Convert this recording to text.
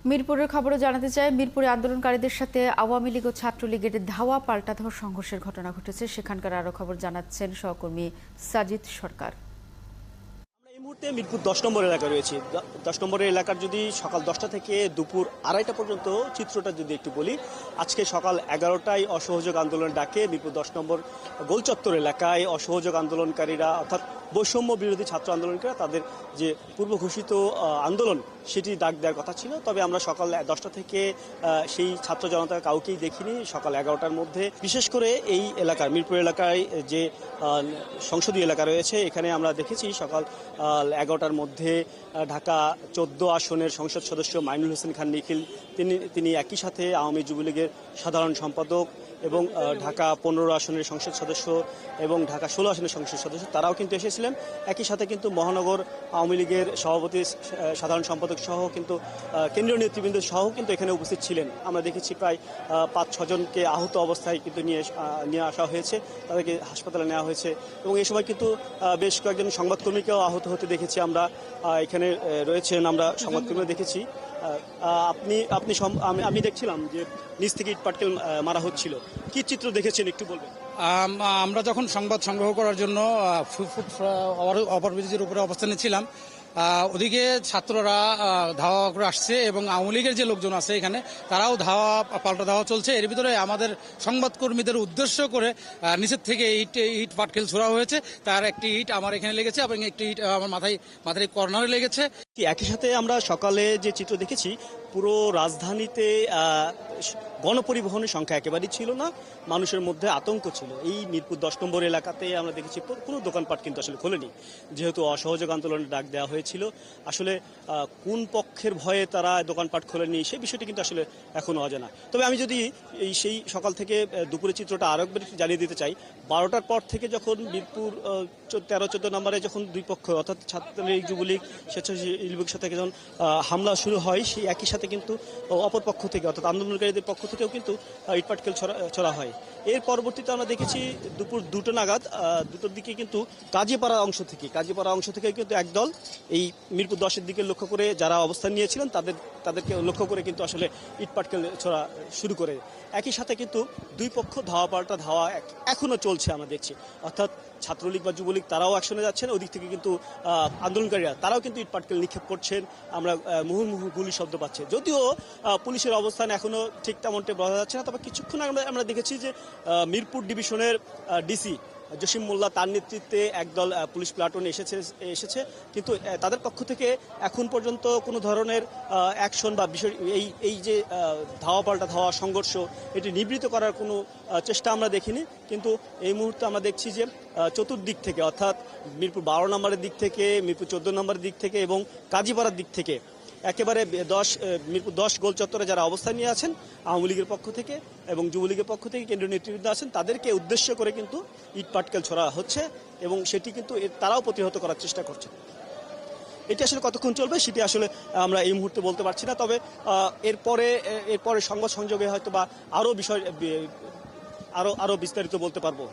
মিরপুরের খবরে জানাতে চাই, মিরপুরে আন্দোলনকারীদের সাথে আওয়ামী লীগ ও ছাত্রলীগের ধাওয়া পাল্টাধাওয়া সংঘর্ষের ঘটনা ঘটেছে। সেখানকার আরো খবর জানাচ্ছেন সহকর্মী সাজিদ সরকার। এই মুহূর্তে মিরপুর 10 নম্বর এলাকায় রয়েছে। 10 নম্বরের এলাকার যদি সকাল 10টা থেকে দুপুর 2:30টা পর্যন্ত চিত্রটা যদি একটু বলি, আজকে সকাল 11টায় অসহযোগ আন্দোলন ডাকে মিরপুর 10 নম্বর গোলচত্বর এলাকায় অসহযোগ আন্দোলনকারীরা অর্থাৎ বৈষম্য বিরোধী ছাত্র আন্দোলনকারীরা তাদের যে পূর্ব ঘোষিত আন্দোলন সেটি ডাক দেওয়ার কথা ছিল। তবে আমরা সকাল 10টা থেকে সেই ছাত্র জনতা কাউকেই দেখিনি। সকাল 11টার মধ্যে বিশেষ করে এই এলাকার মিরপুর এলাকায় যে সংসদীয় এলাকা রয়েছে এখানে আমরা দেখেছি সকাল 11টার মধ্যে ঢাকা 14 আসনের সংসদ সদস্য মাইনুল হোসেন খান নিখিল তিনি একই সাথে আওয়ামী যুবলীগের সাধারণ সম্পাদক এবং ঢাকা 15 আসনের সংসদ সদস্য এবং ঢাকা 16 আসনের সংসদ সদস্য তারাও কিন্তু এসেছিলেন। একই সাথে কিন্তু মহানগর আওয়ামী লীগের সভাপতি সাধারণ সম্পাদক সহ কিন্তু কেন্দ্রীয় নেতৃবৃন্দ সহ কিন্তু এখানে উপস্থিত ছিলেন। আমরা দেখেছি প্রায় 5-6 জনকে আহত অবস্থায় কিন্তু নিয়ে আসা হয়েছে, তাদেরকে হাসপাতালে নেওয়া হয়েছে এবং এই সময় কিন্তু বেশ কয়েকজন সংবাদকর্মীকেও আহত হতে দেখেছি আমরা। এখানে রয়েছেন, আমরা সংবাদকর্মী দেখেছি। আমি দেখছিলাম যে নিচ থেকে ইট পাটকেল মারা হচ্ছিল। কি চিত্র দেখেছেন একটু বলবেন? আমরা যখন সংবাদ সংগ্রহ করার জন্য ওভারব্রিজের উপরে অবস্থানে ছিলাম, ওদিকে ছাত্ররা ধাওয়া করে আসছে এবং আওয়ামী লীগের যে লোকজন আছে এখানে তারাও পাল্টা ধাওয়া চলছে। এর ভিতরে আমাদের সংবাদকর্মীদের উদ্দেশ্য করে নিচের থেকে ইট পাটকেল ছোড়া হয়েছে। তার একটি ইট আমার এখানে লেগেছে এবং একটি ইট আমার মাথায় কর্নারে লেগেছে। একই সাথে আমরা সকালে যে চিত্র দেখেছি, পুরো রাজধানীতে গণপরিবহনের সংখ্যা একেবারেই ছিল না, মানুষের মধ্যে আতঙ্ক ছিল। এই মিরপুর 10 নম্বর এলাকাতে আমরা দেখেছি কোনো দোকানপাট কিন্তু আসলে খোলেনি, যেহেতু অসহযোগ আন্দোলনের ডাক দেওয়া হয়েছিল। আসলে কোন পক্ষের ভয়ে তারা দোকানপাট খোলেনি সেই বিষয়টি কিন্তু আসলে এখনো অজানা। তবে আমি যদি সেই সকাল থেকে দুপুরের চিত্রটা আরও একবার জানিয়ে দিতে চাই, 12টার পর থেকে যখন মিরপুর 13-14 নম্বরে যখন দুই পক্ষ অর্থাৎ ছাত্রলীগ যুবলীগ স্বেচ্ছাসেবীর সাথে যখন হামলা শুরু হয়, সেই একই সাথে কিন্তু অপর পক্ষ থেকে অর্থাৎ আন্দোলনকারীদের পক্ষ থেকেও কিন্তু ইটপাটকেল ছড়া হয়। এর পরবর্তীতে আমরা দেখেছি দুপুর 2টা নাগাদ 2টোর দিকে কিন্তু কাজীপাড়া অংশ থেকে কিন্তু একদল এই মিরপুর 10-এর দিকে লক্ষ্য করে যারা অবস্থান নিয়েছিলেন তাদেরকে লক্ষ্য করে কিন্তু আসলে ইটপাটকেল ছড়া শুরু করে। একই সাথে কিন্তু দুই পক্ষ ধাওয়া এখনো চলছে আমরা দেখছি, অর্থাৎ ছাত্রলীগ বা যুবলীগ তারাও অ্যাকশনে যাচ্ছেন, ওদিক থেকে কিন্তু আন্দোলনকারীরা তারাও কিন্তু ইটপাটকেল নিক্ষেপ করছেন। আমরা মুহুর্মুহু গুলি শব্দ পাচ্ছি, যদিও পুলিশের অবস্থান এখনো ঠিক তেমনটা বোঝা যাচ্ছে না। তবে কিছুক্ষণ আগে আমরা দেখেছি যে মিরপুর ডিভিশনের ডিসি জসিম মোল্লা তার নেতৃত্বে একদল পুলিশ প্লাটুন এসেছে, কিন্তু তাদের পক্ষ থেকে এখন পর্যন্ত কোনো ধরনের অ্যাকশন বা বিষয় এই যে ধাওয়া সংঘর্ষ এটি নিবৃত করার কোনো চেষ্টা আমরা দেখিনি। কিন্তু এই মুহূর্তে আমরা দেখছি যে চতুর্দিক থেকে অর্থাৎ মিরপুর 12 নম্বরের দিক থেকে, মিরপুর 14 নম্বরের দিক থেকে এবং কাজীপাড়ার দিক থেকে একেবারে মিরপুর 10 গোল চত্বরে যারা অবস্থান নিয়ে আছেন আওয়ামী লীগের পক্ষ থেকে এবং যুবলীগের পক্ষ থেকে কেন্দ্রীয় নেতৃবৃন্দ আছেন, তাদেরকে উদ্দেশ্য করে কিন্তু ইট পাটকেল ছড়া হচ্ছে এবং সেটি কিন্তু তারাও প্রতিহত করার চেষ্টা করছে। এটি আসলে কতক্ষণ চলবে সেটি আসলে আমরা এই মুহূর্তে বলতে পারছি না। তবে এরপরে সংবাদ সংযোগে হয়তো বা আরও বিষয় আরও বিস্তারিত বলতে পারবো।